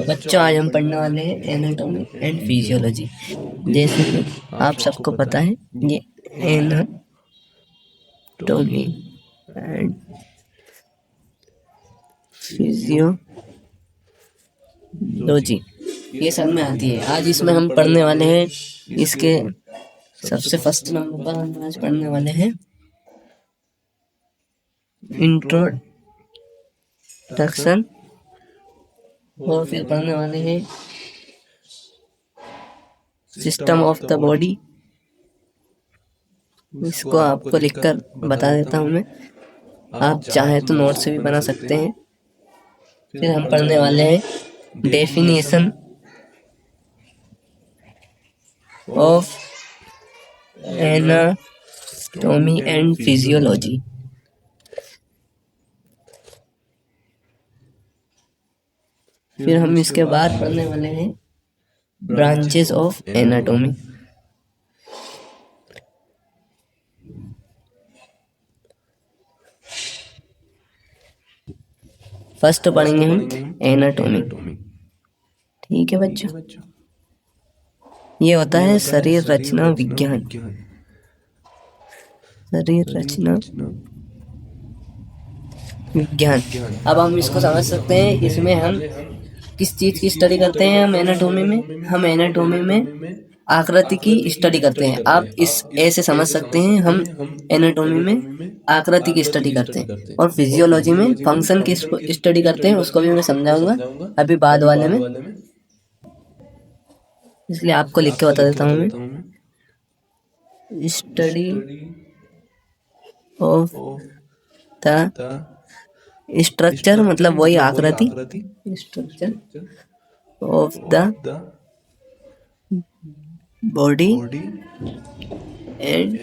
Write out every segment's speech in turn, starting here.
तो बच्चों आज हम पढ़ने वाले हैं एनाटॉमी एंड फिजियोलॉजी। जैसे कि आप सबको पता है ये एनाटॉमी एंड फिजियोलॉजी ये सब में आती है। आज इसमें हम पढ़ने वाले हैं इसके सबसे फर्स्ट नंबर पर हम आज पढ़ने वाले हैं इंट्रोडक्शन, और फिर पढ़ने वाले हैं सिस्टम ऑफ द बॉडी। इसको आपको लिखकर बता देता हूँ मैं, आप चाहे तो नोट से भी बना सकते हैं। फिर हम पढ़ने वाले हैं definition of anatomy and physiology. फिर हम इसके बाद पढ़ने वाले हैं ब्रांचेस ऑफ एनाटॉमी। फर्स्ट पढ़ेंगे हम एनाटॉमी। ठीक है बच्चों, ये होता है शरीर रचना विज्ञान। शरीर रचना विज्ञान। अब हम इसको समझ सकते हैं, इसमें हम किस चीज की स्टडी करते हैं। हम एनाटॉमी में आकृति की स्टडी करते हैं। आप इस ऐसे समझ सकते हैं, हम एनाटॉमी में आकृति की स्टडी करते हैं और फिजियोलॉजी में फंक्शन की स्टडी करते हैं। उसको भी मैं समझाऊंगा अभी बाद वाले में, इसलिए आपको लिख के बता देता हूँ मैं। स्टडी ऑफ द स्ट्रक्चर मतलब वही आकृति, structure of the body and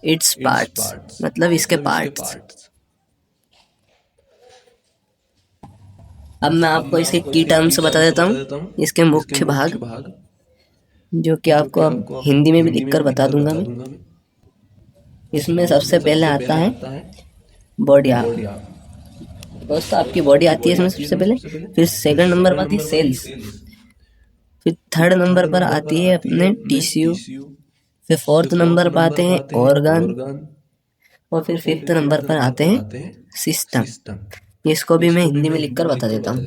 its parts मतलब इसके पार्ट्स। अब मैं आपको इसके की टर्म्स बता देता हूँ, इसके मुख्य भाग, जो कि आपको अब हिंदी में भी लिखकर बता दूंगा मैं। इसमें सबसे पहले आता है बॉडी। दोस्तों आपकी बॉडी आती है इसमें सबसे पहले, फिर सेकंड नंबर पर आती है सेल्स, फिर थर्ड नंबर पर आती है अपने टिश्यू, फिर फोर्थ नंबर पर आते हैं ऑर्गन, और फिर फिफ्थ नंबर पर आते हैं सिस्टम। इसको भी मैं हिंदी में लिखकर बता देता हूँ,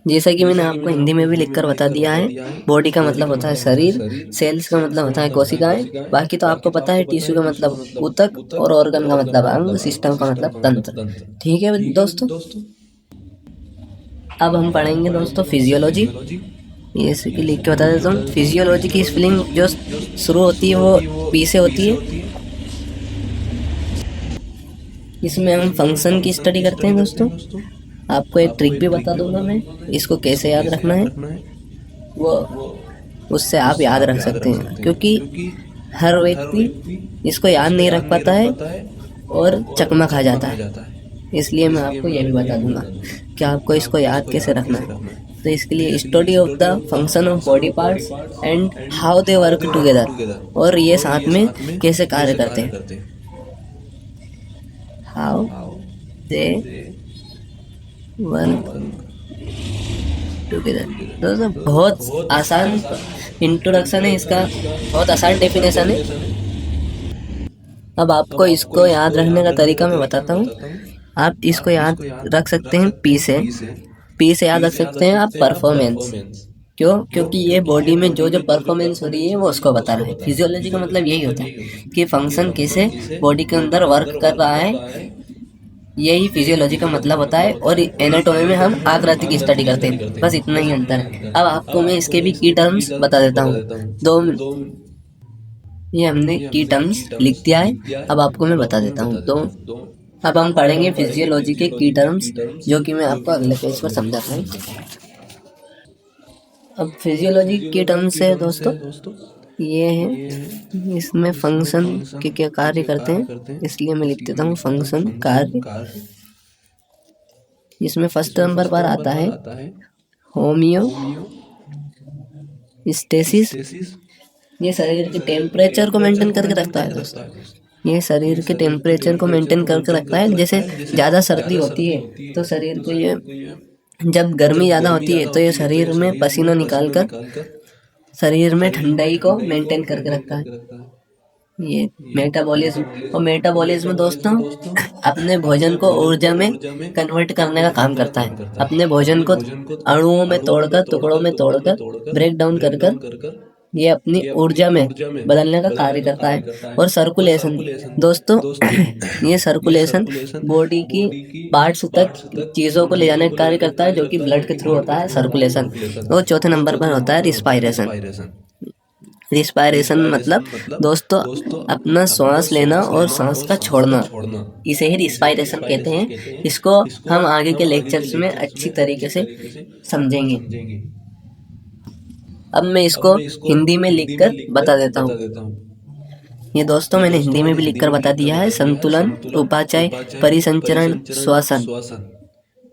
जैसा कि मैंने आपको हिंदी में भी लिखकर बता दिया है। बॉडी का मतलब होता है शरीर, सेल्स का मतलब होता है कोशिकाएं, बाकी तो आपको पता है। टिश्यू का मतलब ऊतक और ऑर्गन का मतलब अंग, सिस्टम का मतलब तंत्र। ठीक है दोस्तों, अब हम पढ़ेंगे दोस्तों फिजियोलॉजी। ये कि लिख के बता देता हूँ। फिजियोलॉजी की स्पेलिंग जो शुरू होती है वो पी से होती है। इसमें हम फंक्शन की स्टडी करते हैं दोस्तों। आपको एक ट्रिक भी बता दूंगा मैं, इसको कैसे याद रखना है वो उससे आप याद रख सकते हैं, क्योंकि हर व्यक्ति इसको याद नहीं रख पाता है और चकमा खा जाता है। इसलिए मैं आपको यह भी बता दूंगा कि आपको इसको याद कैसे रखना है। तो इसके लिए study of the function of body parts and how they work together, और ये साथ में कैसे कार्य करते हैं। How they work together. दोस्तों बहुत आसान इंट्रोडक्शन है इसका, बहुत आसान डेफिनेशन है। अब आपको इसको याद रखने का तरीका मैं बताता हूँ। आप इसको याद रख सकते हैं पी से याद रख सकते हैं आप परफॉर्मेंस। क्यों? क्योंकि ये बॉडी में जो जो परफॉर्मेंस हो रही है वो उसको बता रहा है। फिजियोलॉजी का मतलब यही होता है कि फंक्शन कैसे बॉडी के अंदर वर्क कर रहा है, यही फिजियोलॉजी का मतलब होता है। और एनाटॉमी में हम आकृति की स्टडी करते हैं, बस इतना ही अंतर है। अब आपको मैं इसके भी की टर्म्स बता देता हूँ। ये हमने की टर्म्स लिख दिया है, अब आपको मैं बता देता हूँ। तो अब हम पढ़ेंगे फिजियोलॉजी के की टर्म्स, जो कि मैं आपको अगले पेज पर समझाता हूँ। अब फिजियोलॉजी के टर्म्स है दोस्तों, ये है इसमें फंक्शन के क्या कार्य करते हैं, इसलिए मैं लिख देता हूँ फंक्शन कार्य। इसमें फर्स्ट नंबर पर आता है होमियोस्टेसिस। ये शरीर के टेम्परेचर को मेंटेन करके रखता है दोस्तों। ये शरीर के टेम्परेचर को मेंटेन करके रखता है। जैसे ज़्यादा सर्दी होती है तो शरीर को ये जब गर्मी ज़्यादा होती है तो ये शरीर में पसीना निकालकर शरीर में ठंडाई को मेंटेन करके रखता है। ये मेटाबॉलिज्म, और मेटाबॉलिज्म दोस्तों अपने भोजन को ऊर्जा में कन्वर्ट करने का काम करता है। अपने भोजन को अणुओं में तोड़कर, टुकड़ों में तोड़कर, ब्रेक डाउन कर कर ये अपनी ऊर्जा में बदलने का कार्य करता है। और सर्कुलेशन दोस्तों ये सर्कुलेशन बॉडी की पार्ट्स तक चीज़ों को ले जाने का कार्य करता है, जो कि ब्लड के थ्रू होता है सर्कुलेशन। और चौथे नंबर पर होता है रिस्पायरेशन। रिस्पायरेशन मतलब दोस्तों अपना श्वास लेना और सांस का छोड़ना, इसे ही रिस्पायरेशन कहते हैं। इसको हम आगे के लेक्चर्स में अच्छी तरीके से समझेंगे। अब मैं इसको हिंदी में लिखकर बता देता हूँ। ये दोस्तों मैंने हिंदी में भी लिखकर बता दिया है। संतुलन, उपाचाय, परिसंचरण, श्वसन।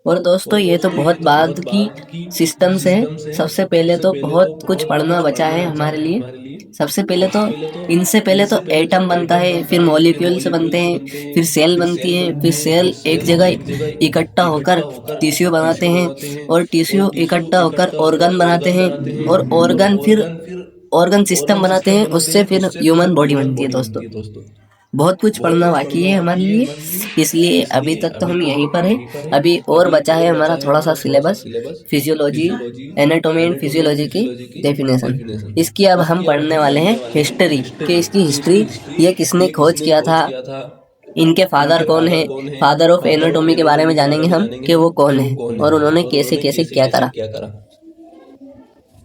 और दोस्तों ये तो बहुत बाद की सिस्टम्स है। सबसे पहले तो बहुत कुछ पढ़ना बचा है हमारे लिए। सबसे पहले तो इनसे पहले तो एटम बनता है, फिर मॉलिक्यूल्स बनते हैं, फिर सेल बनती है, फिर सेल एक जगह इकट्ठा होकर टिश्यू बनाते हैं, और टिश्यू इकट्ठा होकर ऑर्गन बनाते हैं, और ऑर्गन फिर ऑर्गन सिस्टम बनाते हैं, उससे फिर ह्यूमन बॉडी बनती है। दोस्तों बहुत कुछ पढ़ना बाकी है हमारे लिए, इसलिए अभी तक तो हम यहीं पर हैं। अभी और बचा है हमारा थोड़ा सा syllabus, physiology, anatomy and physiology की डेफिनेशन। इसकी अब हम पढ़ने वाले हैं हिस्ट्री, कि इसकी हिस्ट्री, ये किसने खोज किया था, इनके फादर कौन है, फादर ऑफ एनाटॉमी के बारे में जानेंगे हम कि वो कौन है और उन्होंने कैसे कैसे क्या करा।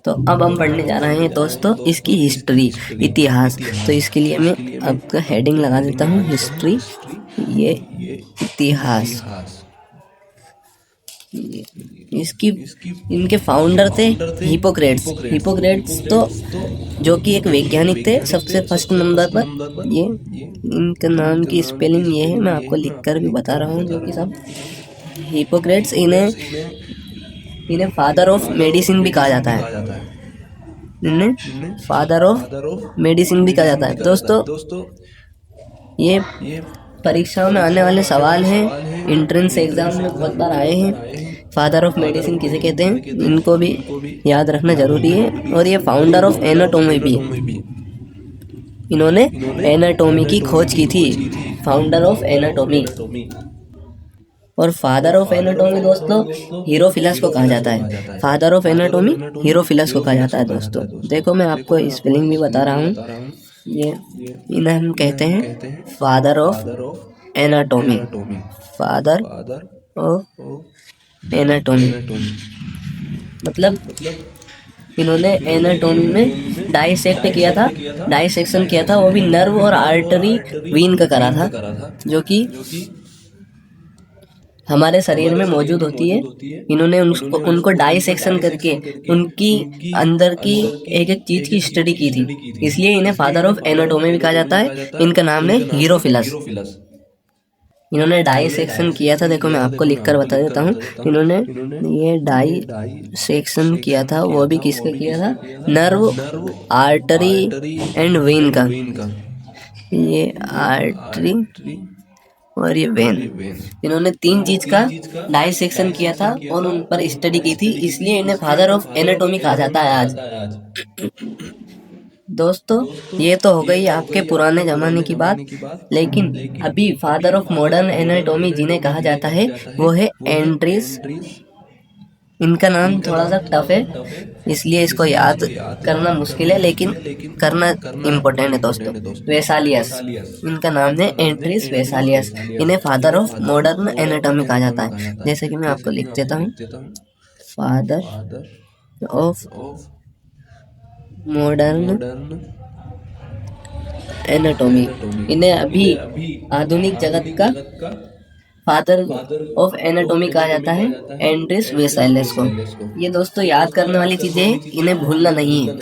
तो अब हम पढ़ने जा रहे हैं दोस्तों इसकी हिस्ट्री, इतिहास। तो इसके लिए मैं आपका हेडिंग लगा देता हूँ हिस्ट्री, ये इतिहास। इसकी इनके फाउंडर थे हिपोक्रेट्स। हिपोक्रेट्स तो जो कि एक वैज्ञानिक थे सबसे फर्स्ट नंबर पर। ये इनके नाम की स्पेलिंग ये है, मैं आपको लिखकर भी बता रहा हूँ, जो कि सब हिपोक्रेट्स, इन्हें फादर ऑफ मेडिसिन भी कहा जाता है। इन्हें फादर ऑफ मेडिसिन भी कहा जाता है। दोस्तों ये परीक्षाओं में आने वाले सवाल हैं, एंट्रेंस एग्जाम में बहुत बार आए हैं। फादर ऑफ मेडिसिन किसे कहते हैं, इनको भी याद रखना जरूरी है। और ये फाउंडर ऑफ एनाटॉमी भी है, इन्होंने एनाटॉमी की खोज की थी, फाउंडर ऑफ एनाटॉमी। और फादर ऑफ एनाटॉमी दोस्तों हीरोफिलस को कहा जाता है। फादर ऑफ एनाटॉमी हीरोफिलस को कहा जाता है। दोस्तों देखो मैं आपको स्पेलिंग भी बता रहा हूँ, ये इन्हें हम कहते हैं father of anatomy, father of anatomy. मतलब इन्होंने एनाटॉमी में डाइसेक्ट किया था, डाइसेक्शन किया था, वो भी नर्व और आर्टरी वीन का करा था, जो कि हमारे शरीर में मौजूद होती है। इन्होंने उनको डाइसेक्शन करके उनकी अंदर की एक एक चीज की स्टडी की थी, इसलिए इन्हें फादर ऑफ एनाटॉमी भी कहा जाता है। इनका नाम है हीरोफिलस। इन्होंने डाइसेक्शन किया था, देखो मैं आपको लिखकर बता देता हूँ। इन्होंने ये डाइसेक्शन किया था, वो भी किसका किया था, नर्व, आर्टरी एंड वेन का। ये आर्टरी और ये वेन, इन्होंने तीन चीज का डाइसेक्शन किया था और उन पर स्टडी की थी, इसलिए इन्हें फादर ऑफ एनाटॉमी कहा जाता है आज। दोस्तों ये तो हो गई आपके पुराने जमाने की बात, लेकिन अभी फादर ऑफ मॉडर्न एनाटॉमी जिन्हें कहा जाता है वो है एंड्रिस। इनका नाम थोड़ा सा टफ है, इसलिए इसको याद करना मुश्किल है, लेकिन करना इम्पोर्टेंट है दोस्तों। वेसालियस, इनका नाम है एंड्रिस वेसालियस। इन्हें फादर ऑफ मॉडर्न एनाटॉमी कहा जाता है। जैसे कि मैं आपको लिख देता हूँ, फादर ऑफ मॉडर्न एनाटॉमी। इन्हें अभी आधुनिक जगत का फादर ऑफ एनाटॉमी कहा जाता है, एंड्रिस वेसालियस को। ये दोस्तों याद करने वाली चीजें हैं, इन्हें भूलना नहीं है।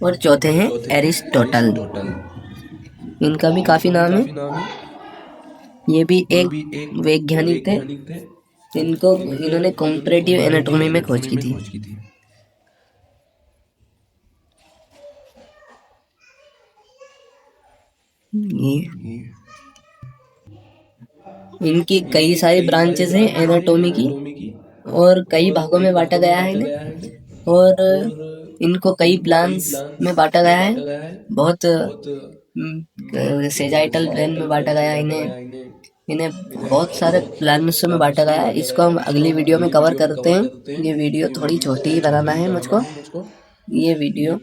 और चौथे हैं एरिस्टोटल, इनका भी काफी नाम है। ये भी एक वैज्ञानिक थे, इन्होंने कंपैरेटिव एनाटॉमी में खोज की थी। इनकी कई सारी ब्रांचेस हैं एनाटॉमी की, और कई भागों में बांटा गया है इन्हें, और इनको कई प्लान्स में बांटा गया है। बहुत सेजाइटल प्लान में बांटा गया है इन्हें, इन्हें बहुत सारे प्लान्स में बांटा गया है। इसको हम अगली वीडियो में कवर करते हैं। ये वीडियो थोड़ी छोटी ही बनाना है मुझको, ये वीडियो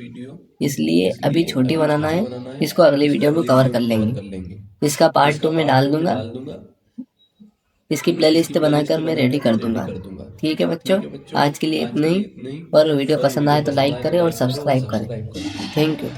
इसलिए अभी छोटी बनाना है। इसको अगली वीडियो में कवर कर लेंगे। इसका पार्ट 2 में डाल दूंगा। इसकी प्लेलिस्ट बनाकर मैं रेडी कर दूंगा। ठीक है बच्चों, आज के लिए इतना ही। और वीडियो पसंद आए तो लाइक करें और सब्सक्राइब करें। Thank you.